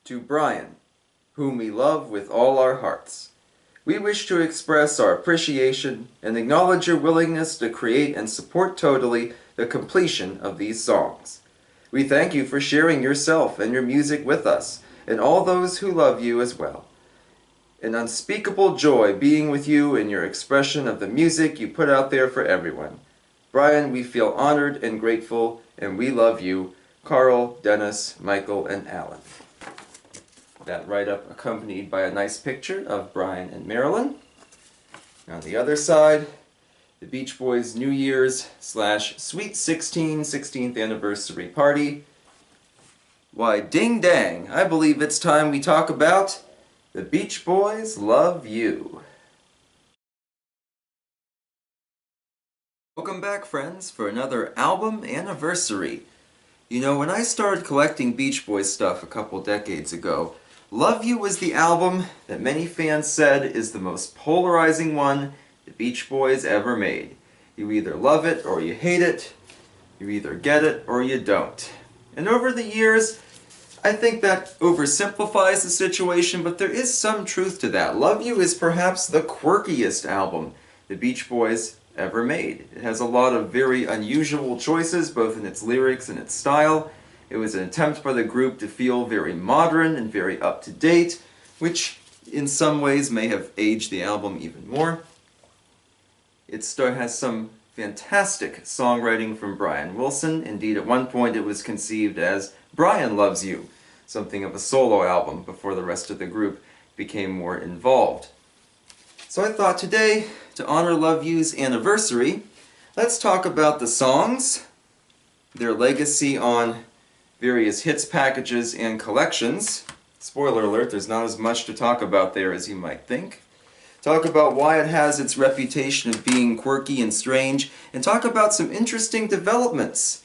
To Brian, whom we love with all our hearts. We wish to express our appreciation and acknowledge your willingness to create and support totally the completion of these songs. We thank you for sharing yourself and your music with us, and all those who love you as well. An unspeakable joy being with you in your expression of the music you put out there for everyone. Brian, we feel honored and grateful, and we love you. Carl, Dennis, Michael, and Alan. That write-up accompanied by a nice picture of Brian and Marilyn. On the other side, the Beach Boys New Year's / Sweet 16 16th Anniversary Party. Why, ding dang, I believe it's time we talk about The Beach Boys Love You. Welcome back, friends, for another album anniversary. You know, when I started collecting Beach Boys stuff a couple decades ago, Love You was the album that many fans said is the most polarizing one the Beach Boys ever made. You either love it or you hate it. You either get it or you don't. And over the years, I think that oversimplifies the situation, but there is some truth to that. Love You is perhaps the quirkiest album the Beach Boys ever made. It has a lot of very unusual choices, both in its lyrics and its style. It was an attempt by the group to feel very modern and very up-to-date, which in some ways may have aged the album even more. It has some fantastic songwriting from Brian Wilson. Indeed, at one point it was conceived as Brian Loves You, something of a solo album before the rest of the group became more involved. So I thought today, to honor Love You's anniversary, let's talk about the songs, their legacy on various hits packages and collections. Spoiler alert, there's not as much to talk about there as you might think. Talk about why it has its reputation of being quirky and strange, and talk about some interesting developments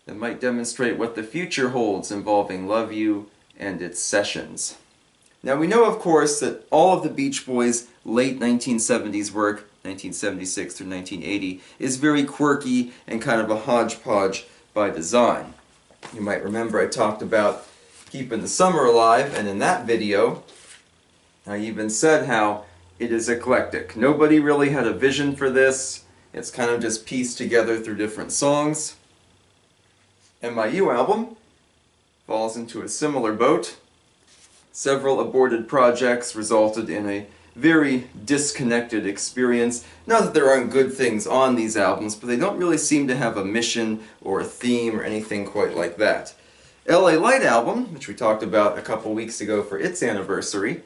that might demonstrate what the future holds involving Love You and its sessions. Now we know, of course, that all of the Beach Boys' late 1970s work, 1976 through 1980, is very quirky and kind of a hodgepodge by design. You might remember I talked about Keeping the Summer Alive, and in that video I even said how it is eclectic. Nobody really had a vision for this. It's kind of just pieced together through different songs. MIU album falls into a similar boat. Several aborted projects resulted in a very disconnected experience. Not that there aren't good things on these albums, but they don't really seem to have a mission or a theme or anything quite like that. LA Light album, which we talked about a couple weeks ago for its anniversary,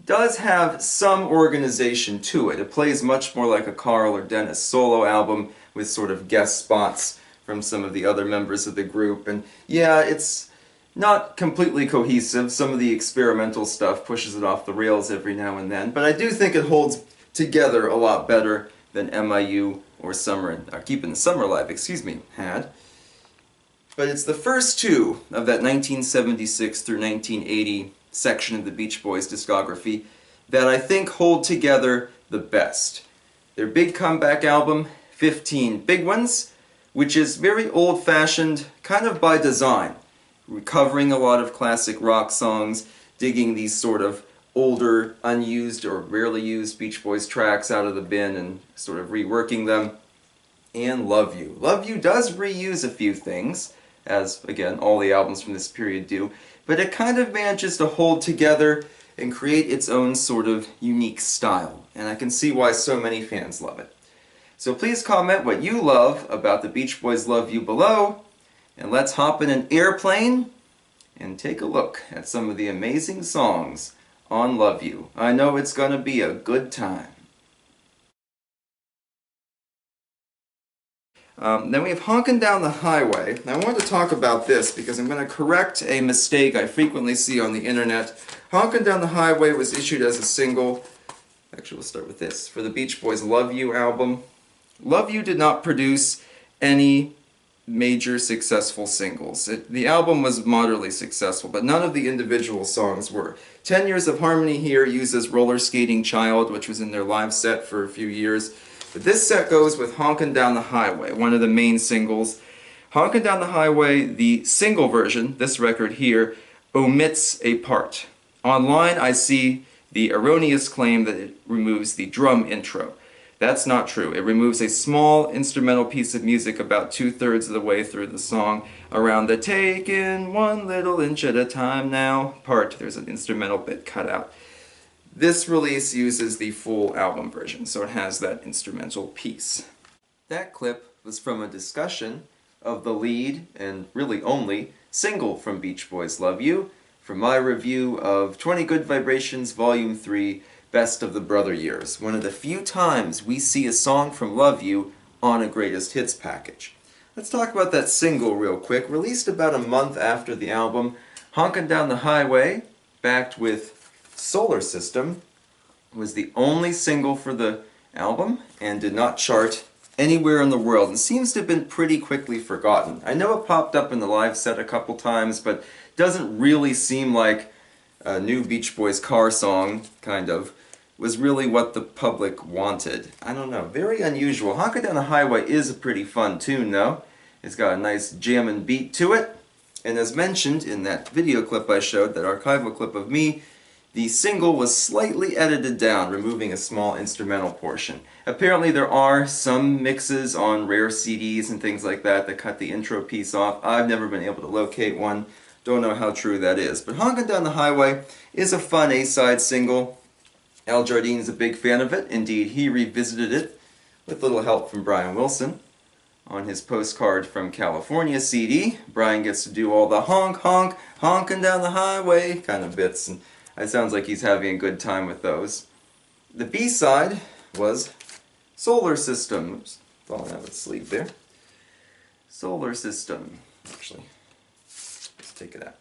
does have some organization to it. It plays much more like a Carl or Dennis solo album with sort of guest spots from some of the other members of the group. And yeah, it's not completely cohesive. Some of the experimental stuff pushes it off the rails every now and then, but I do think it holds together a lot better than MIU or Keeping the Summer Alive, had. But it's the first two of that 1976 through 1980 section of the Beach Boys discography that I think hold together the best. Their big comeback album, 15 Big Ones, which is very old-fashioned, kind of by design, recovering a lot of classic rock songs, digging these sort of older, unused or rarely used Beach Boys tracks out of the bin and sort of reworking them. And Love You. Love You does reuse a few things, as, again, all the albums from this period do, but it kind of manages to hold together and create its own sort of unique style, and I can see why so many fans love it. So please comment what you love about the Beach Boys Love You below, and let's hop in an airplane and take a look at some of the amazing songs on Love You. I know it's gonna be a good time. Then we have Honkin' Down the Highway. Now I want to talk about this because I'm going to correct a mistake I frequently see on the internet. Honkin' Down the Highway was issued as a single, actually we'll start with this, for the Beach Boys' Love You album. Love You did not produce any major successful singles. The album was moderately successful, but none of the individual songs were. 10 Years of Harmony here uses Roller Skating Child, which was in their live set for a few years. But this set goes with Honkin' Down the Highway, one of the main singles. Honkin' Down the Highway, the single version, this record here, omits a part. Online, I see the erroneous claim that it removes the drum intro. That's not true. It removes a small instrumental piece of music about 2/3 of the way through the song. Around the "taking one little inch at a time now" part, there's an instrumental bit cut out. This release uses the full album version, so it has that instrumental piece. That clip was from a discussion of the lead, and really only, single from Beach Boys' Love You, from my review of 20 Good Vibrations Volume 3, Best of the Brother Years, one of the few times we see a song from Love You on a Greatest Hits package. Let's talk about that single real quick. Released about a month after the album, Honkin' Down the Highway, backed with Solar System, was the only single for the album and did not chart anywhere in the world and seems to have been pretty quickly forgotten. I know it popped up in the live set a couple times, but doesn't really seem like a new Beach Boys car song, kind of, was really what the public wanted. I don't know, very unusual. Honkin' Down the Highway is a pretty fun tune though. It's got a nice jammin' beat to it, and as mentioned in that video clip I showed, that archival clip of me, the single was slightly edited down, removing a small instrumental portion. Apparently there are some mixes on rare CDs and things like that that cut the intro piece off. I've never been able to locate one. Don't know how true that is. But Honkin' Down the Highway is a fun A-side single. Al Jardine's a big fan of it. Indeed, he revisited it with little help from Brian Wilson. On his Postcard from California CD, Brian gets to do all the honk, honk, honkin' down the highway kind of bits, and it sounds like he's having a good time with those. The B-side was Solar System. Oops, falling out of its sleeve there. Solar System. Actually, let's take it out.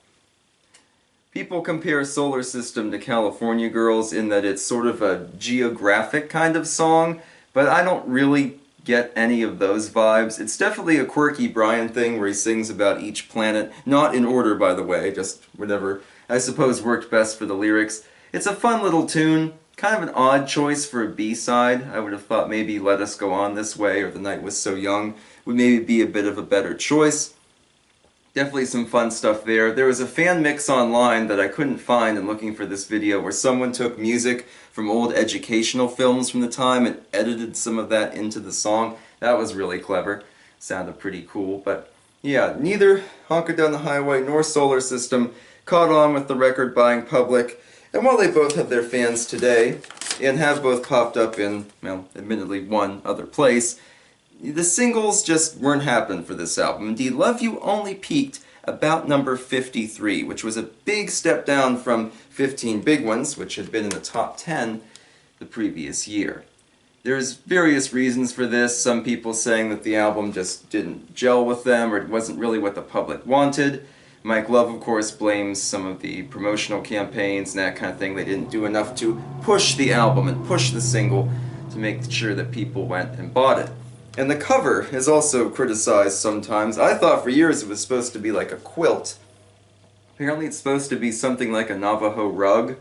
People compare Solar System to California Girls in that it's sort of a geographic kind of song, but I don't really get any of those vibes. It's definitely a quirky Brian thing where he sings about each planet, not in order by the way, just whatever I suppose worked best for the lyrics. It's a fun little tune, kind of an odd choice for a B-side. I would have thought maybe Let Us Go On This Way or The Night Was So Young would maybe be a bit of a better choice. Definitely some fun stuff there. There was a fan mix online that I couldn't find in looking for this video where someone took music from old educational films from the time and edited some of that into the song. That was really clever. Sounded pretty cool, but yeah, neither Honkin' Down the Highway nor Solar System caught on with the record-buying public, and while they both have their fans today, and have both popped up in, well, admittedly one other place, the singles just weren't happening for this album. Indeed, Love You only peaked about number 53, which was a big step down from 15 Big Ones, which had been in the top 10 the previous year. There's various reasons for this, some people saying that the album just didn't gel with them, or it wasn't really what the public wanted. Mike Love, of course, blames some of the promotional campaigns and that kind of thing. They didn't do enough to push the album and push the single to make sure that people went and bought it. And the cover is also criticized sometimes. I thought for years it was supposed to be like a quilt. Apparently it's supposed to be something like a Navajo rug.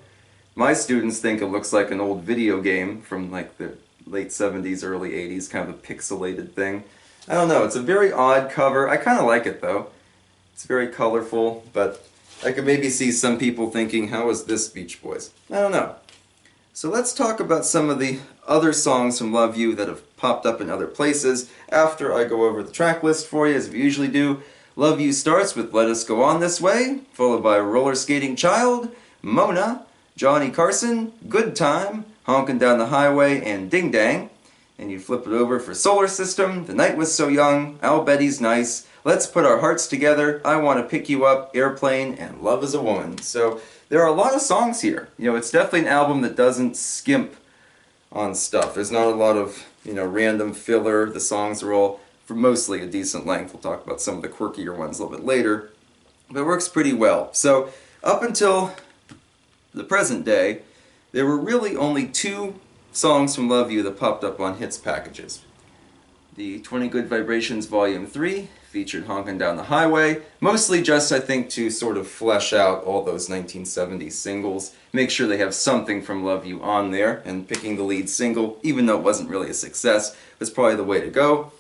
My students think it looks like an old video game from like the late 70s, early 80s, kind of a pixelated thing. I don't know, it's a very odd cover. I kind of like it though. It's very colorful, but I could maybe see some people thinking, how is this Beach Boys? I don't know. So let's talk about some of the other songs from Love You that have popped up in other places after I go over the track list for you, as we usually do. Love You starts with Let Us Go On This Way, followed by Roller Skating Child, Mona, Johnny Carson, Good Time, Honkin' Down the Highway, and Ding Dang. And you flip it over for Solar System, The Night Was So Young, I'll Bet He's Nice, Let's Put Our Hearts Together, I Want to Pick You Up, Airplane, and Love Is a Woman. So there are a lot of songs here. You know, it's definitely an album that doesn't skimp on stuff. There's not a lot of, you know, random filler. The songs are all for mostly a decent length. We'll talk about some of the quirkier ones a little bit later. But it works pretty well. So up until the present day, there were really only two songs from Love You that popped up on hits packages. The 20 Good Vibrations Volume 3 featured Honkin' Down the Highway, mostly just, I think, to sort of flesh out all those 1970s singles, make sure they have something from Love You on there, and picking the lead single, even though it wasn't really a success, was probably the way to go.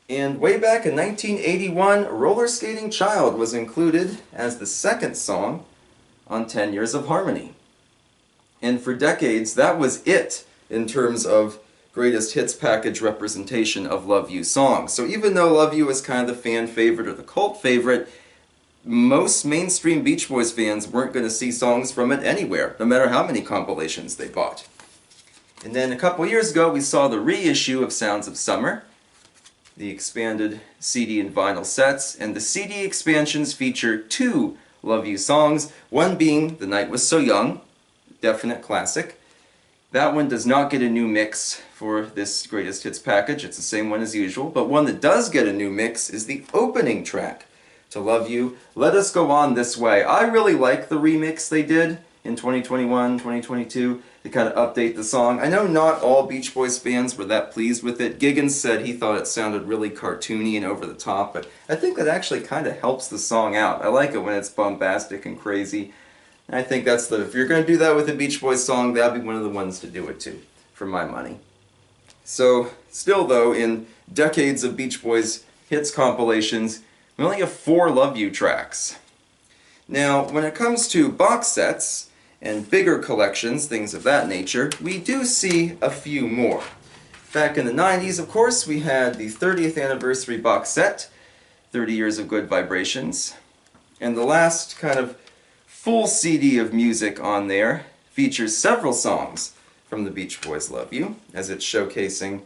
And way back in 1981, Roller Skating Child was included as the second song on 10 Years of Harmony. And for decades, that was it in terms of greatest hits package representation of Love You songs. So even though Love You is kind of the fan favorite or the cult favorite, most mainstream Beach Boys fans weren't going to see songs from it anywhere, no matter how many compilations they bought. And then a couple years ago, we saw the reissue of Sounds of Summer, the expanded CD and vinyl sets, and the CD expansions feature 2 Love You songs, one being The Night Was So Young, definite classic. That one does not get a new mix for this greatest hits package, it's the same one as usual, but one that does get a new mix is the opening track to Love You, Let Us Go On This Way. I really like the remix they did in 2021, 2022, to kind of update the song. I know not all Beach Boys fans were that pleased with it. Giggins said he thought it sounded really cartoony and over the top, but I think that actually kind of helps the song out. I like it when it's bombastic and crazy. And I think that's if you're going to do that with a Beach Boys song, that'd be one of the ones to do it to, for my money. So, still though, in decades of Beach Boys hits compilations, we only have 4 Love You tracks. Now, when it comes to box sets and bigger collections, things of that nature, we do see a few more. Back in the 90s, of course, we had the 30th anniversary box set, 30 Years of Good Vibrations, and the last kind of full CD of music on there features several songs from the Beach Boys' Love You, as it's showcasing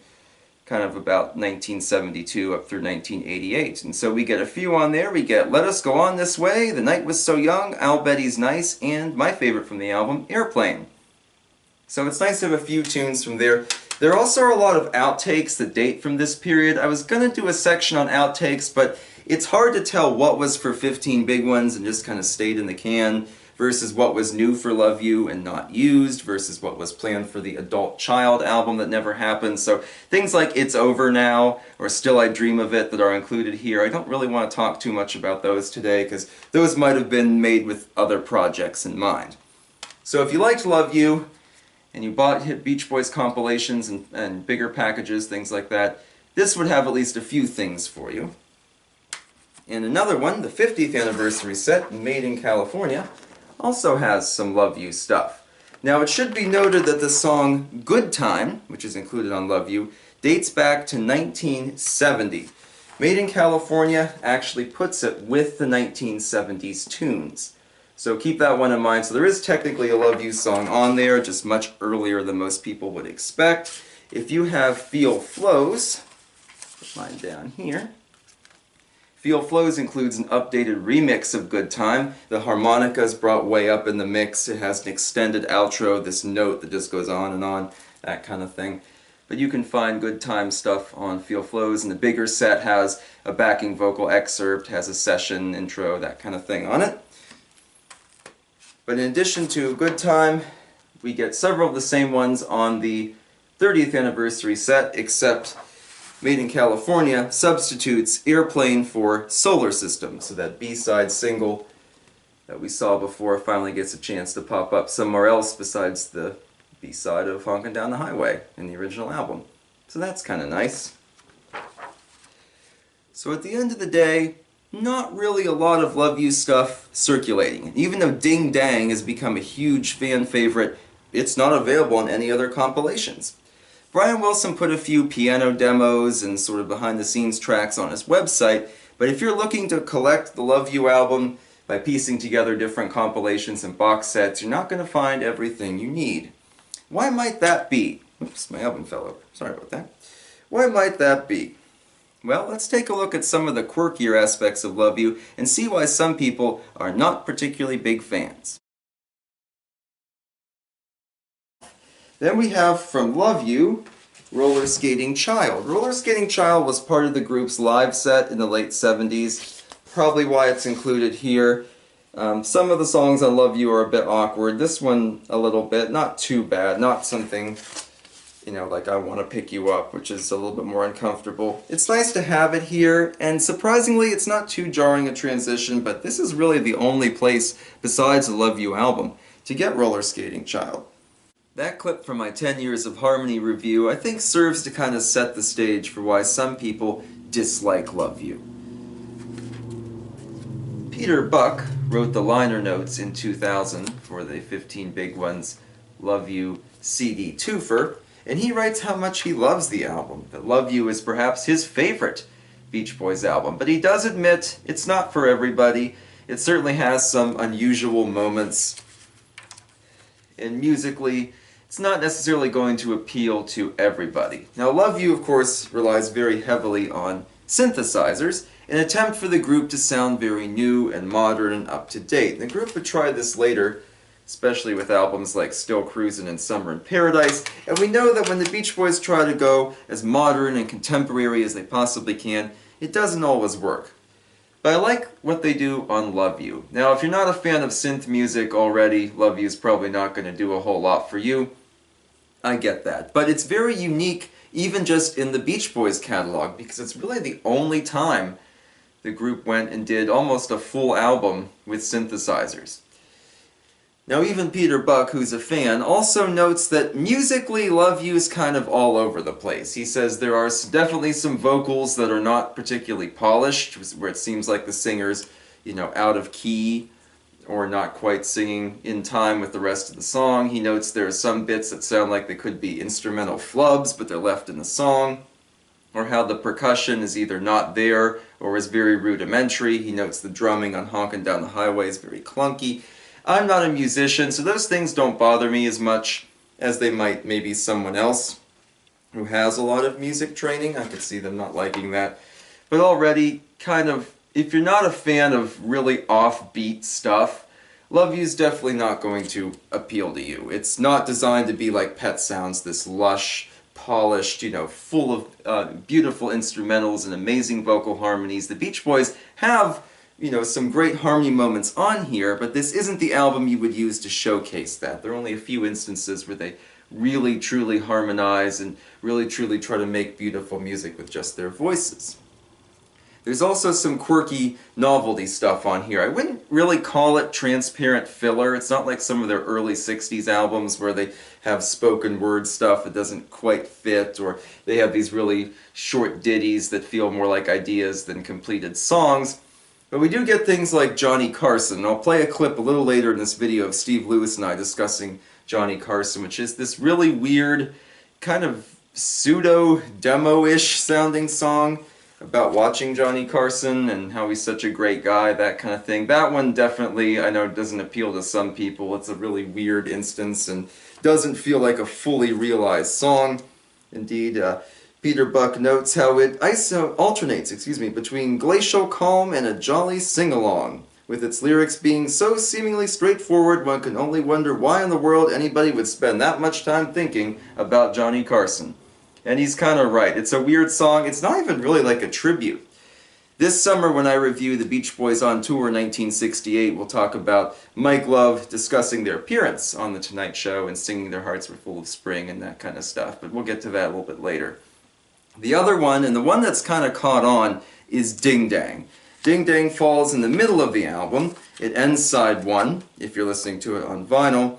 kind of about 1972 up through 1988. And so we get a few on there. We get Let Us Go On This Way, The Night Was So Young, I'll Bet He's Nice, and my favorite from the album, Airplane. So it's nice to have a few tunes from there. There also are a lot of outtakes that date from this period. I was going to do a section on outtakes, but it's hard to tell what was for 15 Big Ones and just kind of stayed in the can versus what was new for Love You and not used versus what was planned for the Adult Child album that never happened. So things like It's Over Now or Still I Dream of It that are included here, I don't really want to talk too much about those today because those might have been made with other projects in mind. So if you liked Love You and you bought hit Beach Boys compilations and bigger packages, things like that, this would have at least a few things for you. And another one, the 50th anniversary set, made in California, also has some Love You stuff. Now it should be noted that the song Good Time, which is included on Love You, dates back to 1970. Made in California actually puts it with the 1970s tunes. So keep that one in mind. So there is technically a Love You song on there, just much earlier than most people would expect. If you have Feel Flows, put mine down here. Feel Flows includes an updated remix of Good Time. The harmonica's brought way up in the mix. It has an extended outro, this note that just goes on, that kind of thing. But you can find Good Time stuff on Feel Flows, and the bigger set has a backing vocal excerpt, has a session intro, that kind of thing on it. But in addition to Good Time, we get several of the same ones on the 30th anniversary set, except Made in California substitutes Airplane for Solar System, so that B-side single that we saw before finally gets a chance to pop up somewhere else besides the B-side of Honkin' Down the Highway in the original album. So that's kind of nice. So at the end of the day, not really a lot of Love You stuff circulating. Even though Ding Dang has become a huge fan favorite, it's not available on any other compilations. Brian Wilson put a few piano demos and sort of behind-the-scenes tracks on his website, but if you're looking to collect the Love You album by piecing together different compilations and box sets, you're not going to find everything you need. Why might that be? Oops, my album fell over. Sorry about that. Why might that be? Well, let's take a look at some of the quirkier aspects of Love You and see why some people are not particularly big fans. Then we have from Love You, Roller Skating Child. Roller Skating Child was part of the group's live set in the late 70s, probably why it's included here. Some of the songs on Love You are a bit awkward. This one a little bit, not too bad, not something, you know, like I Want to Pick You Up, which is a little bit more uncomfortable. It's nice to have it here, and surprisingly it's not too jarring a transition, but this is really the only place besides the Love You album to get Roller Skating Child. That clip from my 10 Years of Harmony review I think serves to kind of set the stage for why some people dislike Love You. Peter Buck wrote the liner notes in 2000 for the 15 Big Ones Love You CD twofer, and he writes how much he loves the album, that Love You is perhaps his favorite Beach Boys album. But he does admit it's not for everybody. It certainly has some unusual moments, and musically, it's not necessarily going to appeal to everybody. Now, Love You, of course, relies very heavily on synthesizers, an attempt for the group to sound very new and modern and up-to-date. The group would try this later, especially with albums like Still Cruisin' and Summer in Paradise, and we know that when the Beach Boys try to go as modern and contemporary as they possibly can, it doesn't always work. But I like what they do on Love You. Now, if you're not a fan of synth music already, Love You is probably not going to do a whole lot for you. I get that. But it's very unique, even just in the Beach Boys catalog, because it's really the only time the group went and did almost a full album with synthesizers. Now, even Peter Buck, who's a fan, also notes that musically Love You is kind of all over the place. He says there are definitely some vocals that are not particularly polished, where it seems like the singer's, out of key or not quite singing in time with the rest of the song. He notes there are some bits that sound like they could be instrumental flubs, but they're left in the song, or how the percussion is either not there or is very rudimentary. He notes the drumming on Honkin' Down the Highway is very clunky. I'm not a musician, so those things don't bother me as much as they might maybe someone else who has a lot of music training. I could see them not liking that. But already, if you're not a fan of really offbeat stuff, Love You's definitely not going to appeal to you. It's not designed to be like Pet Sounds, this lush, polished, full of beautiful instrumentals and amazing vocal harmonies. The Beach Boys have, some great harmony moments on here, but this isn't the album you would use to showcase that. There are only a few instances where they really, truly harmonize and really, truly try to make beautiful music with just their voices. There's also some quirky novelty stuff on here. I wouldn't really call it transparent filler. It's not like some of their early 60s albums where they have spoken word stuff that doesn't quite fit, or they have these really short ditties that feel more like ideas than completed songs. But we do get things like Johnny Carson. I'll play a clip a little later in this video of Steve Lewis and I discussing Johnny Carson, which is this really weird, kind of pseudo-demo-ish sounding song about watching Johnny Carson and how he's such a great guy, that kind of thing. That one definitely, I know, doesn't appeal to some people. It's a really weird instance and doesn't feel like a fully realized song. Indeed, Peter Buck notes how it alternates between glacial calm and a jolly sing-along, with its lyrics being so seemingly straightforward one can only wonder why in the world anybody would spend that much time thinking about Johnny Carson. And he's kind of right. It's a weird song. It's not even really like a tribute. This summer when I review the Beach Boys on Tour 1968, we'll talk about Mike Love discussing their appearance on The Tonight Show and singing Their Hearts Were Full of Spring and that kind of stuff, but we'll get to that a little bit later. The other one, and the one that's kind of caught on, is Ding Dang. Ding Dang falls in the middle of the album. It ends side 1, if you're listening to it on vinyl.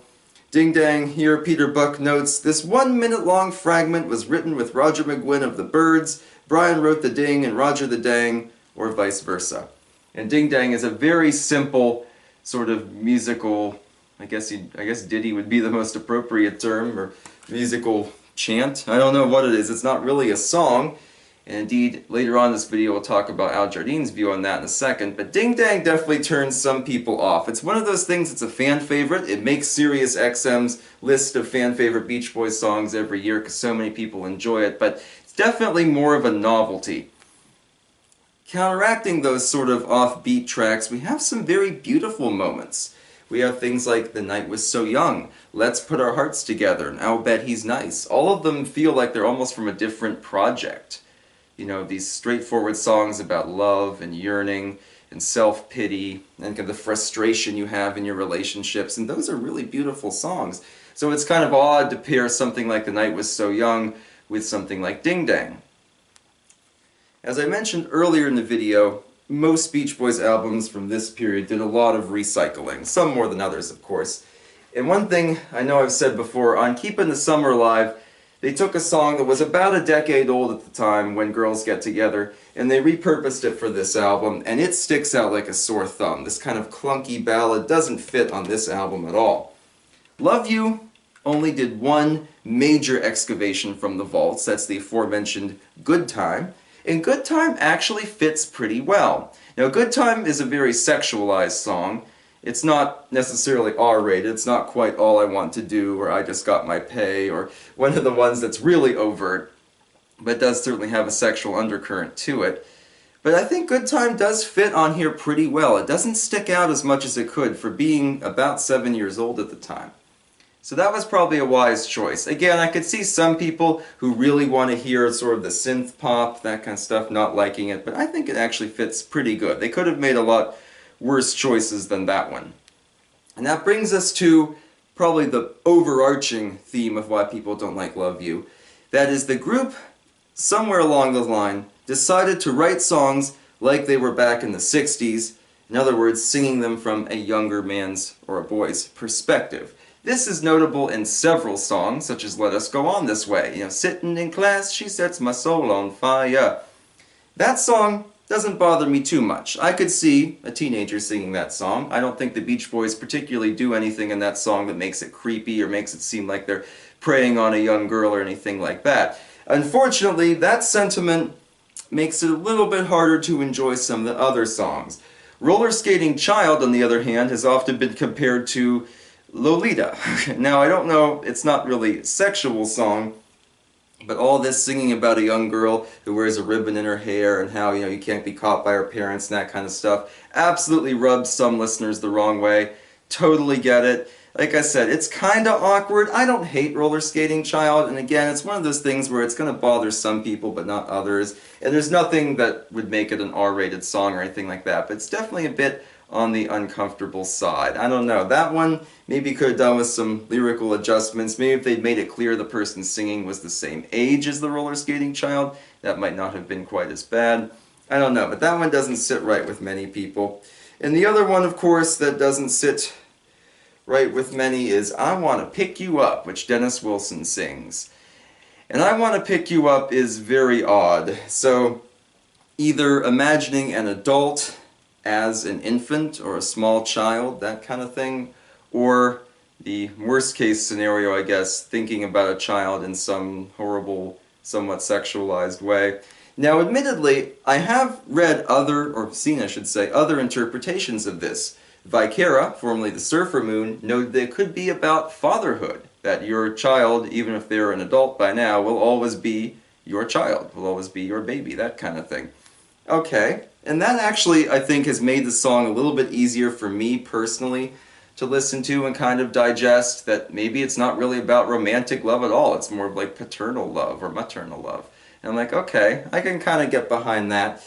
Ding Dang, here Peter Buck notes, this 1 minute long fragment was written with Roger McGuinn of the Byrds. Brian wrote the ding and Roger the dang, or vice versa. And Ding Dang is a very simple sort of musical, I guess ditty would be the most appropriate term, or musical chant. I don't know what it is. It's not really a song. And indeed, later on in this video, we'll talk about Al Jardine's view on that in a second. But Ding Dang definitely turns some people off. It's one of those things, it's a fan favorite. It makes Sirius XM's list of fan favorite Beach Boys songs every year because so many people enjoy it. But it's definitely more of a novelty. Counteracting those sort of offbeat tracks, we have some very beautiful moments. We have things like The Night Was So Young, Let's Put Our Hearts Together, and I'll Bet He's Nice. All of them feel like they're almost from a different project. These straightforward songs about love and yearning and self-pity and kind of the frustration you have in your relationships, and those are really beautiful songs. So it's kind of odd to pair something like The Night Was So Young with something like Ding Dang. As I mentioned earlier in the video, most Beach Boys albums from this period did a lot of recycling, some more than others, of course. And one thing I know I've said before, on Keepin' the Summer Alive, They took a song that was about a decade old at the time, When Girls Get Together, and they repurposed it for this album, and it sticks out like a sore thumb. This kind of clunky ballad doesn't fit on this album at all. Love You only did one major excavation from the vaults. That's the aforementioned Good Time. And Good Time actually fits pretty well. Now, Good Time is a very sexualized song. It's not necessarily R-rated. It's not quite All I Want to Do or I Just Got My Pay or one of the ones that's really overt, but does certainly have a sexual undercurrent to it. But I think Good Time does fit on here pretty well. It doesn't stick out as much as it could for being about 7 years old at the time. So that was probably a wise choice. Again, I could see some people who really want to hear sort of the synth pop, that kind of stuff, not liking it, but I think it actually fits pretty good. They could have made a lot worse choices than that one. And that brings us to probably the overarching theme of why people don't like Love You. That is, the group, somewhere along the line, decided to write songs like they were back in the 60s. In other words, singing them from a younger man's or a boy's perspective. This is notable in several songs, such as Let Us Go On This Way. You know, sitting in class, she sets my soul on fire. That song doesn't bother me too much. I could see a teenager singing that song. I don't think the Beach Boys particularly do anything in that song that makes it creepy or makes it seem like they're preying on a young girl or anything like that. Unfortunately, that sentiment makes it a little bit harder to enjoy some of the other songs. Roller Skating Child, on the other hand, has often been compared to Lolita. Now, I don't know, it's not really a sexual song, but all this singing about a young girl who wears a ribbon in her hair and how, you can't be caught by her parents and that kind of stuff absolutely rubs some listeners the wrong way. Totally get it. Like I said, it's kind of awkward. I don't hate Roller Skating Child, and again, it's one of those things where it's going to bother some people but not others, and there's nothing that would make it an R-rated song or anything like that, but it's definitely a bit on the uncomfortable side. I don't know. That one maybe could have done with some lyrical adjustments. Maybe if they'd made it clear the person singing was the same age as the Roller Skating Child, that might not have been quite as bad. I don't know, but that one doesn't sit right with many people. And the other one, of course, that doesn't sit right with many is I Want to Pick You Up, which Dennis Wilson sings. And I Want to Pick You Up is very odd. So either imagining an adult as an infant or a small child, that kind of thing, or the worst case scenario, I guess, thinking about a child in some horrible, somewhat sexualized way. Now, admittedly, I have read other, or seen, I should say, other interpretations of this. Vicara, formerly the Surfer Moon, noted that it could be about fatherhood, that your child, even if they're an adult by now, will always be your child, will always be your baby, that kind of thing. Okay, and that actually, I think, has made the song a little bit easier for me personally to listen to and kind of digest, that maybe it's not really about romantic love at all, it's more of like paternal love or maternal love. And I'm like, okay, I can kind of get behind that.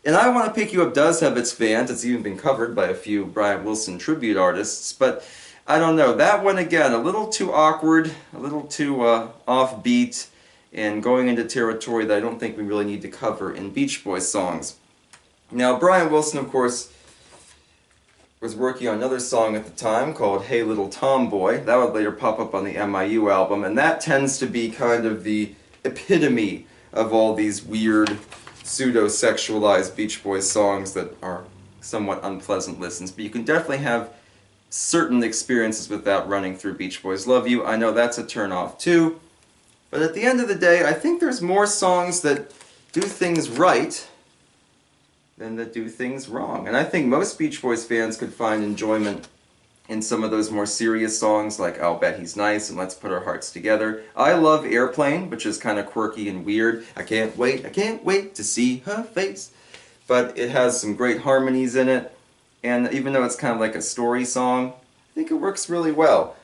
And I Want to Pick You Up does have its fans, it's even been covered by a few Brian Wilson tribute artists, but I don't know, that one again, a little too awkward, a little too offbeat, and going into territory that I don't think we really need to cover in Beach Boys songs. Now, Brian Wilson, of course, was working on another song at the time called Hey Little Tomboy. That would later pop up on the MIU album, and that tends to be kind of the epitome of all these weird, pseudo-sexualized Beach Boys songs that are somewhat unpleasant listens. But you can definitely have certain experiences with that running through Beach Boys Love You. I know that's a turn-off too. But at the end of the day, I think there's more songs that do things right than that do things wrong. And I think most Beach Boys fans could find enjoyment in some of those more serious songs like I'll Bet He's Nice and Let's Put Our Hearts Together. I love Airplane, which is kind of quirky and weird. I can't wait to see her face. But it has some great harmonies in it. And even though it's kind of like a story song, I think it works really well.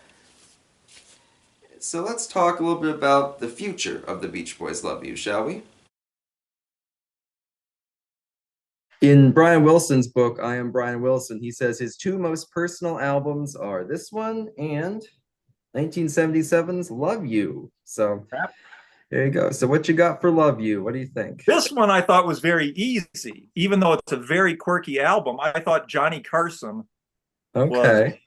So let's talk a little bit about the future of the Beach Boys Love You, shall we? In Brian Wilson's book, I Am Brian Wilson, he says his two most personal albums are this one and 1977's Love You. So there you go. So what you got for Love You? What do you think? This one I thought was very easy. Even though it's a very quirky album, I thought Johnny Carson Okay.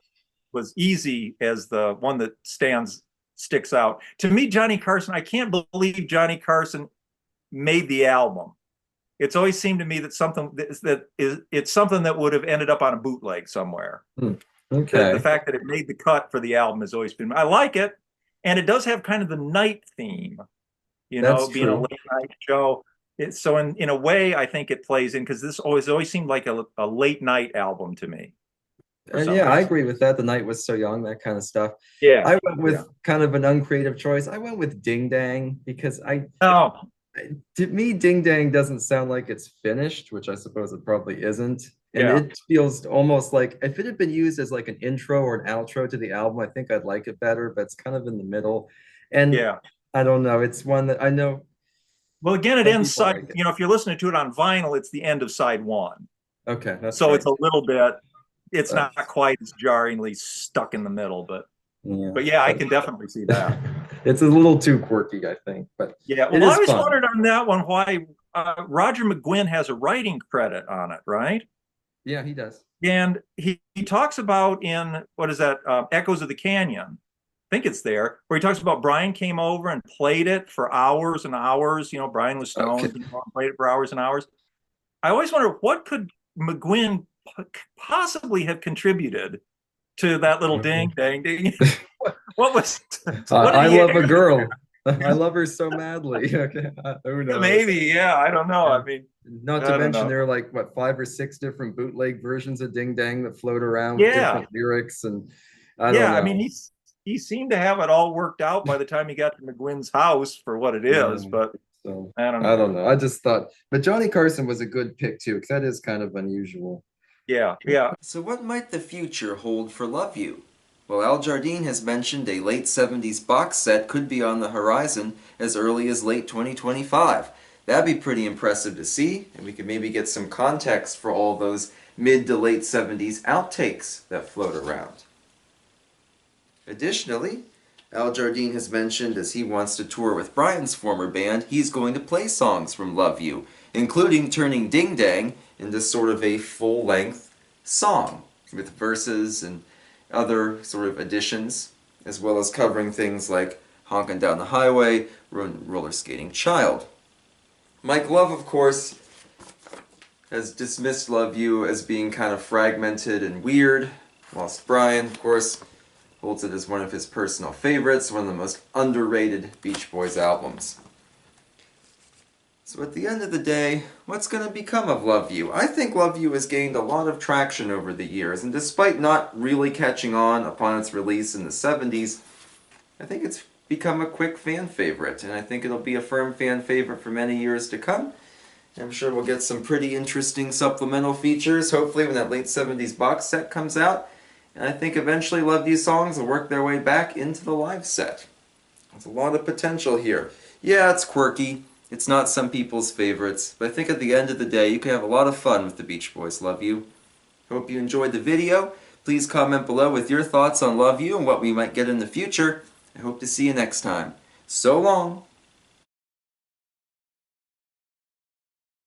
was easy as the one that stands sticks out. To me, Johnny Carson, I can't believe Johnny Carson made the album. It's always seemed to me that it's something that would have ended up on a bootleg somewhere. Hmm. The Okay. fact that it made the cut for the album has always been, I like it. And it does have kind of the night theme, That's being a true. late night show. So in a way, I think it plays in because this always seemed like a late night album to me for And some yeah, I reason. agree with that. The night was so young, that kind of stuff. Yeah, I went yeah. with kind of an uncreative choice. I went with Ding Dang because Oh, to me, Ding Dang doesn't sound like it's finished, which I suppose it probably isn't. And yeah, it feels almost like if it had been used as like an intro or an outro to the album, I think I'd like it better, but it's kind of in the middle. And yeah. I don't know, it's one that I know Well, again, it some ends people side, like it. if you're listening to it on vinyl, it's the end of side one. Okay, that's So right. it's a little bit, it's not That's, quite as jarringly stuck in the middle, yeah, but yeah, I but can definitely see that. it's a little too quirky, I think, but Yeah. it Well, I is always fun. wondered on that one why Roger McGuinn has a writing credit on it, right? Yeah, he does. And he talks about in, what is that, Echoes of the Canyon. I think it's there, where he talks about Brian came over and played it for hours and hours. Brian was Okay. stoned, he played it for hours and hours. I always wonder what could McGuinn possibly have contributed to that little ding, dang, ding. What was, what did I he love a actually, girl. I love her so madly. Okay, who knows? maybe, yeah, I don't know. Yeah. I mean, Not to I don't mention know. there are like what 5 or 6 different bootleg versions of Ding Dang that float around with Yeah, different lyrics, and I don't yeah. I mean, know. he seemed to have it all worked out by the time he got to McGuinn's house for what it Yeah. is, but So I don't I know. don't know. I just thought, but Johnny Carson was a good pick too, because that is kind of unusual. Yeah, yeah. So what might the future hold for Love You? Well, Al Jardine has mentioned a late 70s box set could be on the horizon as early as late 2025. That'd be pretty impressive to see, and we could maybe get some context for all those mid to late 70s outtakes that float around. Additionally, Al Jardine has mentioned as he wants to tour with Brian's former band, he's going to play songs from Love You, including turning Ding Dang into sort of a full-length song with verses and other sort of additions, as well as covering things like Honkin' Down the Highway, Roller Skating Child. Mike Love, of course, has dismissed Love You as being kind of fragmented and weird, whilst Brian, of course, holds it as one of his personal favorites, one of the most underrated Beach Boys albums. So at the end of the day, what's going to become of Love You? I think Love You has gained a lot of traction over the years, and despite not really catching on upon its release in the 70s, I think it's become a quick fan favorite, and I think it'll be a firm fan favorite for many years to come. I'm sure we'll get some pretty interesting supplemental features, hopefully when that late 70s box set comes out. And I think eventually Love You songs will work their way back into the live set. There's a lot of potential here. Yeah, it's quirky. It's not some people's favorites. But I think at the end of the day, you can have a lot of fun with the Beach Boys' Love You. Hope you enjoyed the video. Please comment below with your thoughts on Love You and what we might get in the future. I hope to see you next time. So long.